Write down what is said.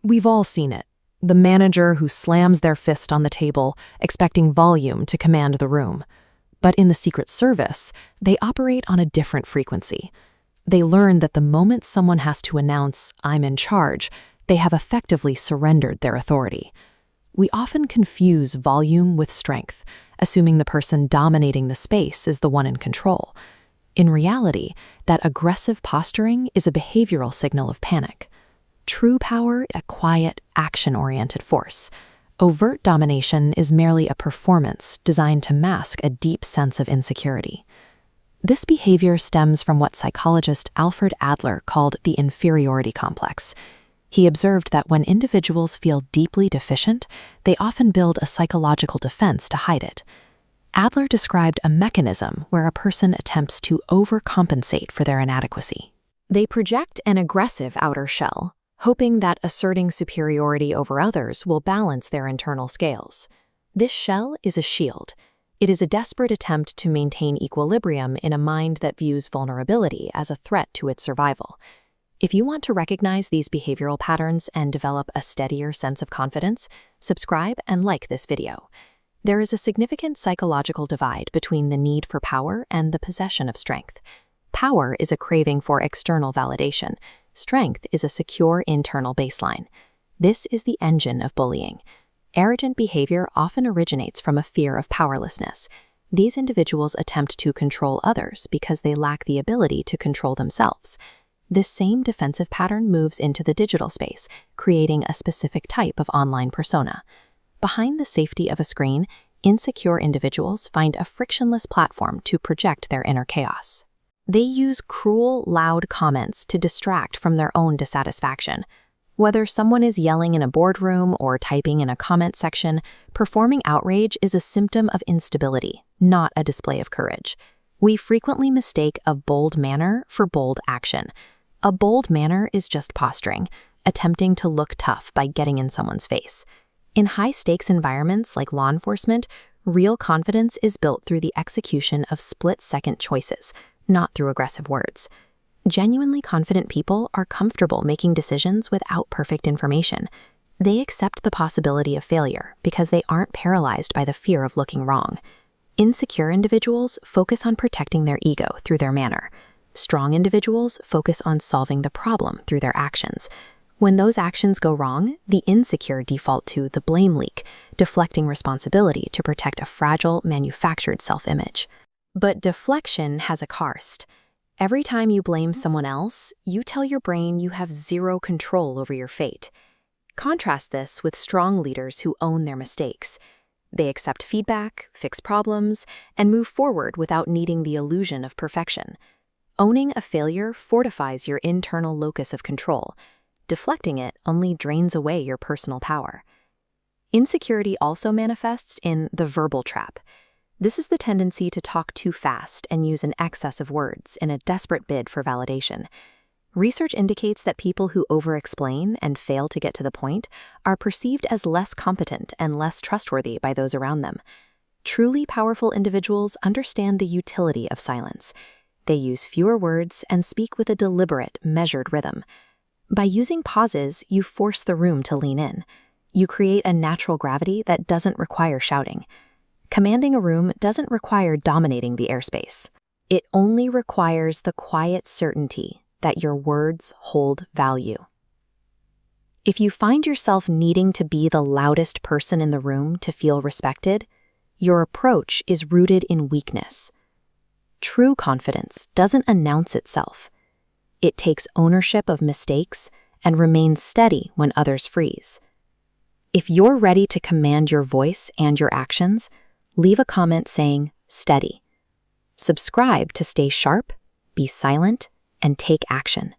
We've all seen it. The manager who slams their fist on the table, expecting volume to command the room. But in the Secret Service, they operate on a different frequency. They learn that the moment someone has to announce, "I'm in charge," they have effectively surrendered their authority. We often confuse volume with strength, assuming the person dominating the space is the one in control. In reality, that aggressive posturing is a behavioral signal of panic. True power, a quiet, action-oriented force. Overt domination is merely a performance designed to mask a deep sense of insecurity. This behavior stems from what psychologist Alfred Adler called the inferiority complex. He observed that when individuals feel deeply deficient, they often build a psychological defense to hide it. Adler described a mechanism where a person attempts to overcompensate for their inadequacy. They project an aggressive outer shell, hoping that asserting superiority over others will balance their internal scales. This shell is a shield. It is a desperate attempt to maintain equilibrium in a mind that views vulnerability as a threat to its survival. If you want to recognize these behavioral patterns and develop a steadier sense of confidence, subscribe and like this video. There is a significant psychological divide between the need for power and the possession of strength. Power is a craving for external validation. Strength is a secure internal baseline. This is the engine of bullying. Arrogant behavior often originates from a fear of powerlessness. These individuals attempt to control others because they lack the ability to control themselves. This same defensive pattern moves into the digital space, creating a specific type of online persona. Behind the safety of a screen, insecure individuals find a frictionless platform to project their inner chaos. They use cruel, loud comments to distract from their own dissatisfaction. Whether someone is yelling in a boardroom or typing in a comment section, performing outrage is a symptom of instability, not a display of courage. We frequently mistake a bold manner for bold action. A bold manner is just posturing, attempting to look tough by getting in someone's face. In high-stakes environments like law enforcement, real confidence is built through the execution of split-second choices, not through aggressive words. Genuinely confident people are comfortable making decisions without perfect information. They accept the possibility of failure because they aren't paralyzed by the fear of looking wrong. Insecure individuals focus on protecting their ego through their manner. Strong individuals focus on solving the problem through their actions. When those actions go wrong, the insecure default to the blame leak, deflecting responsibility to protect a fragile, manufactured self-image. But deflection has a cost. Every time you blame someone else, you tell your brain you have zero control over your fate. Contrast this with strong leaders who own their mistakes. They accept feedback, fix problems, and move forward without needing the illusion of perfection. Owning a failure fortifies your internal locus of control. Deflecting it only drains away your personal power. Insecurity also manifests in the verbal trap. This is the tendency to talk too fast and use an excess of words in a desperate bid for validation. Research indicates that people who over-explain and fail to get to the point are perceived as less competent and less trustworthy by those around them. Truly powerful individuals understand the utility of silence. They use fewer words and speak with a deliberate, measured rhythm. By using pauses, you force the room to lean in. You create a natural gravity that doesn't require shouting. Commanding a room doesn't require dominating the airspace. It only requires the quiet certainty that your words hold value. If you find yourself needing to be the loudest person in the room to feel respected, your approach is rooted in weakness. True confidence doesn't announce itself. It takes ownership of mistakes and remains steady when others freeze. If you're ready to command your voice and your actions, leave a comment saying, "Steady." Subscribe to stay sharp, be silent, and take action.